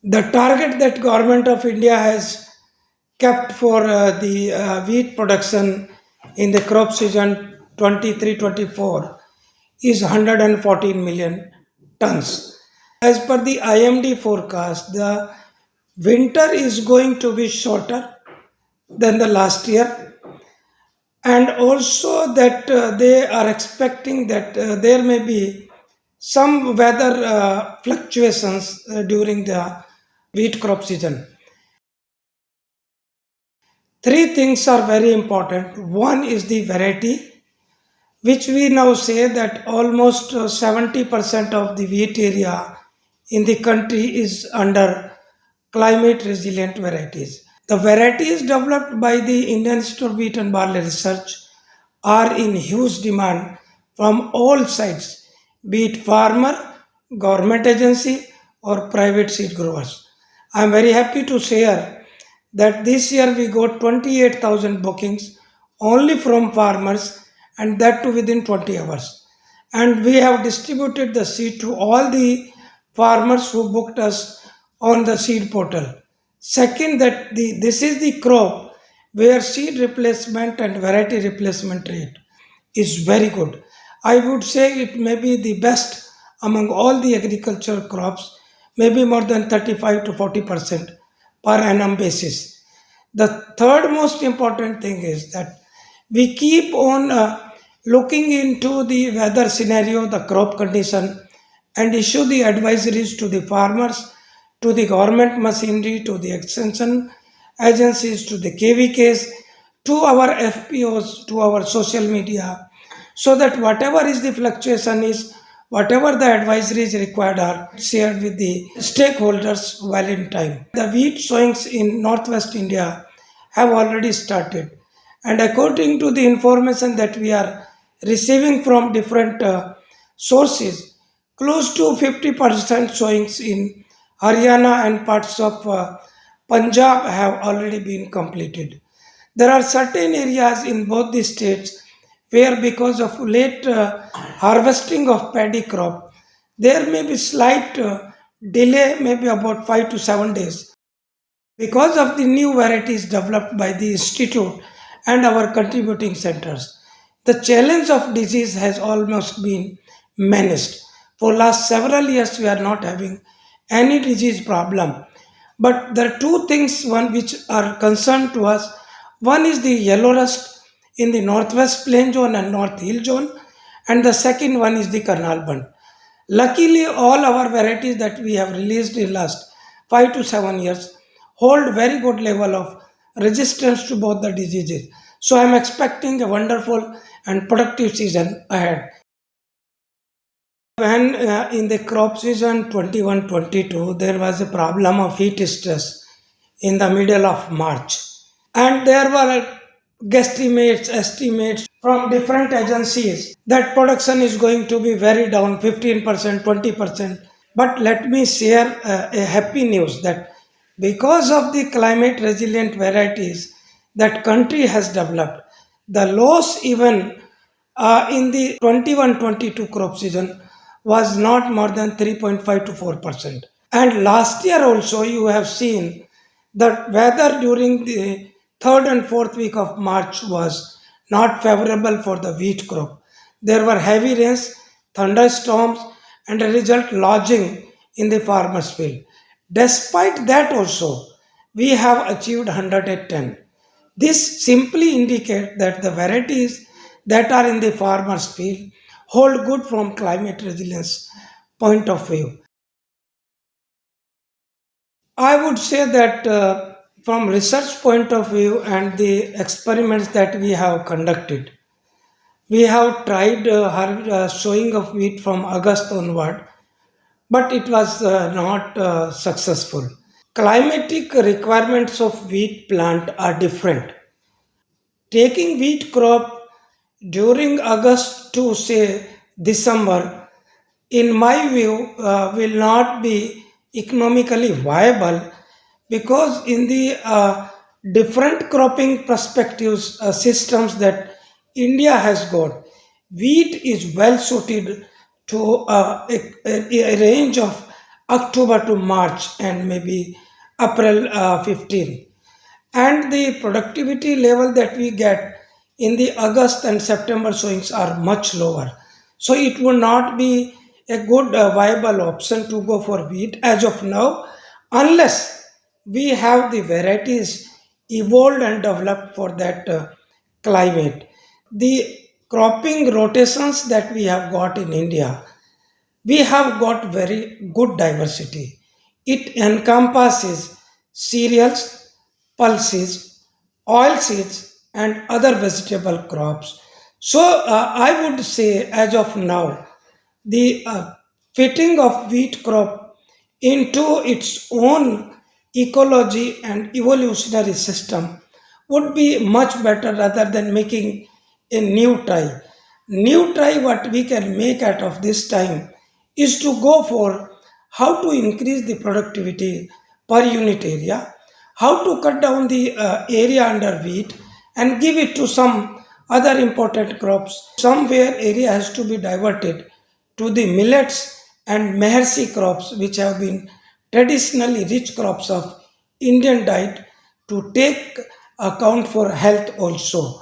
The target that government of India has kept for the wheat production in the crop season 23-24 is 114 million tons. As per the IMD forecast, the winter is going to be shorter than the last year, and also that they are expecting that there may be some weather fluctuations during the wheat crop season. Three things are very important. One is the variety, which we now say that almost 70% of the wheat area in the country is under climate resilient varieties. The varieties developed by the Indian Institute of Wheat and Barley Research are in huge demand from all sides, be it farmer, government agency, or private seed growers. I am very happy to share that this year we got 28,000 bookings only from farmers, and that too within 20 hours. And we have distributed the seed to all the farmers who booked us on the seed portal. Second, that this is the crop where seed replacement and variety replacement rate is very good. I would say it may be the best among all the agricultural crops, maybe more than 35 to 40% per annum basis. The third most important thing is that we keep on looking into the weather scenario, the crop condition, and issue the advisories to the farmers, to the government machinery, to the extension agencies, to the KVKs, to our FPOs, to our social media, so that whatever is the fluctuation is, whatever the advisories required are shared with the stakeholders well in time. The wheat sowings in northwest India have already started, and according to the information that we are receiving from different sources, close to 50% sowings in Haryana and parts of Punjab have already been completed. There are certain areas in both the states where, because of late harvesting of paddy crop, there may be slight delay, maybe about 5 to 7 days, because of the new varieties developed by the institute and our contributing centers. The challenge of disease has almost been managed. For last several years, we are not having any disease problem. But there are two things one which are concerned to us. One is the yellow rust in the northwest plain zone and north hill zone, and the second one is the Karnal-based. Luckily, all our varieties that we have released in last 5 to 7 years hold very good level of resistance to both the diseases. So I am expecting a wonderful and productive season ahead. When in the crop season 21-22, there was a problem of heat stress in the middle of March. And there were guesstimates, estimates from different agencies that production is going to be very down 15%, 20%. But let me share a happy news that because of the climate resilient varieties that country has developed, the loss even in the 21-22 crop season was not more than 3.5 to 4%. And last year also you have seen that weather during the third and fourth week of March was not favorable for the wheat crop. There were heavy rains, thunderstorms, and a result lodging in the farmer's field. Despite that also, we have achieved 110. This simply indicates that the varieties that are in the farmer's field hold good from climate resilience point of view. I would say that from research point of view and the experiments that we have conducted, we have tried sowing of wheat from August onward, but it was not successful. Climatic requirements of wheat plant are different. Taking wheat crop during August to say December, in my view, will not be economically viable, because in the different cropping perspectives systems that India has got, wheat is well suited to a range of October to March and maybe April 15. And the productivity level that we get in the August and September sowings are much lower. So it would not be a good viable option to go for wheat as of now, unless we have the varieties evolved and developed for that climate. The cropping rotations that we have got in India, we have got very good diversity. It encompasses cereals, pulses, oil seeds, and other vegetable crops. So, I would say, as of now, the fitting of wheat crop into its own ecology and evolutionary system would be much better rather than making a new try. New try what we can make out of this time is to go for how to increase the productivity per unit area, how to cut down the area under wheat and give it to some other important crops. Somewhere area has to be diverted to the millets and mehersi crops, which have been traditionally rich crops of Indian diet, to take account for health also.